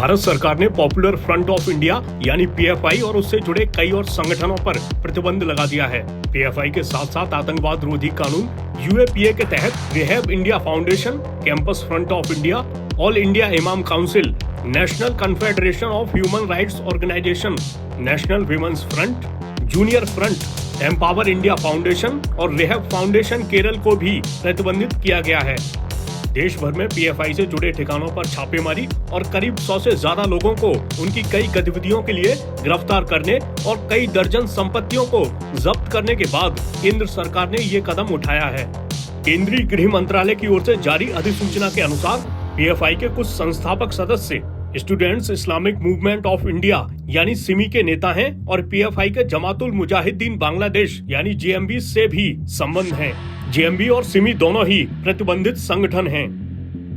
भारत सरकार ने popular front of India यानी पीएफआई और उससे जुड़े कई और संगठनों पर प्रतिबंध लगा दिया है। पीएफआई के साथ साथ आतंकवाद रोधी कानून यूएपीए के तहत Rehab India Foundation, Campus Front of India, All India Imam Council, National Confederation of Human Rights Organisation, National Women's Front, Junior Front, Empower India Foundation और रिहैब फाउंडेशन केरल को भी प्रतिबंधित किया गया है। देश भर में पीएफआई से जुड़े ठिकानों पर छापेमारी और करीब 100 से ज्यादा लोगों को उनकी कई गतिविधियों के लिए गिरफ्तार करने और कई दर्जन संपत्तियों को जब्त करने के बाद केंद्र सरकार ने ये कदम उठाया है। केंद्रीय गृह मंत्रालय की ओर से जारी अधिसूचना के अनुसार पीएफआई के कुछ संस्थापक सदस्य students Islamic movement of India यानी सिमी के नेता हैं और पीएफआई के जमातुल मुजाहिदीन बांग्लादेश यानी जेएमबी से भी संबंध हैं। जेएमबी और सिमी दोनों ही प्रतिबंधित संगठन हैं।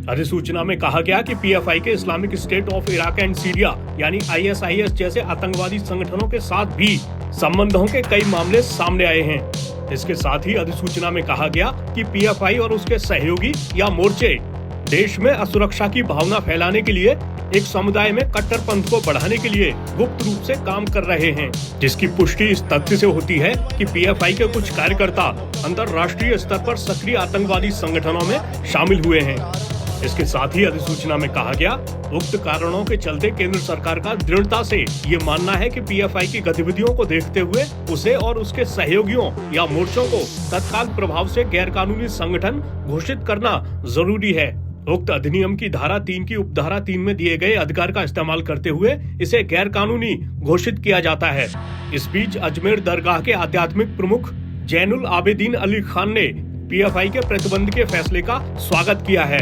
अधिसूचना में कहा गया कि पीएफआई के Islamic state of Iraq and Syria यानी आईएसआईएस जैसे आतंकवादी संगठनों के साथ भी संबंधों के कई मामले सामने आए हैं। इसके साथ ही अधिसूचना में कहा गया कि पीएफआई और उसके सहयोगी या मोर्चे देश में असुरक्षा की भावना फैलाने के लिए एक समुदाय में कट्टरपंथ को बढ़ाने के लिए गुप्त रूप से काम कर रहे हैं, जिसकी पुष्टि इस तथ्य से होती है कि पीएफआई के कुछ कार्यकर्ता अंतर्राष्ट्रीय स्तर पर सक्रिय आतंकवादी संगठनों में शामिल हुए हैं। इसके साथ ही अधिसूचना में कहा गया, उक्त कारणों के चलते केंद्र सरकार का दृढ़ता से ये मानना है कि पीएफआई की गतिविधियों को देखते हुए उसे और उसके सहयोगियों या मोर्चों को तत्काल प्रभाव से गैरकानूनी संगठन घोषित करना जरूरी है। उक्त अधिनियम की धारा 3 की उपधारा 3 में दिए गए अधिकार का इस्तेमाल करते हुए इसे गैर कानूनी घोषित किया जाता है। इस बीच अजमेर दरगाह के आध्यात्मिक प्रमुख जैनुल आबेदीन अली खान ने पीएफआई के प्रतिबंध के फैसले का स्वागत किया है।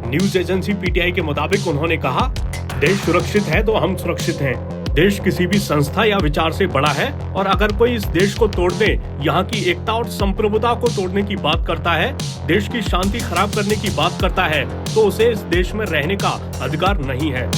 न्यूज एजेंसी पीटीआई के मुताबिक उन्होंने कहा, देश सुरक्षित है तो हम सुरक्षित हैं। देश किसी भी संस्था या विचार से बड़ा है और अगर कोई इस देश को तोड़ने, यहाँ की एकता और संप्रभुता को तोड़ने की बात करता है, देश की शांति खराब करने की बात करता है, तो उसे इस देश में रहने का अधिकार नहीं है।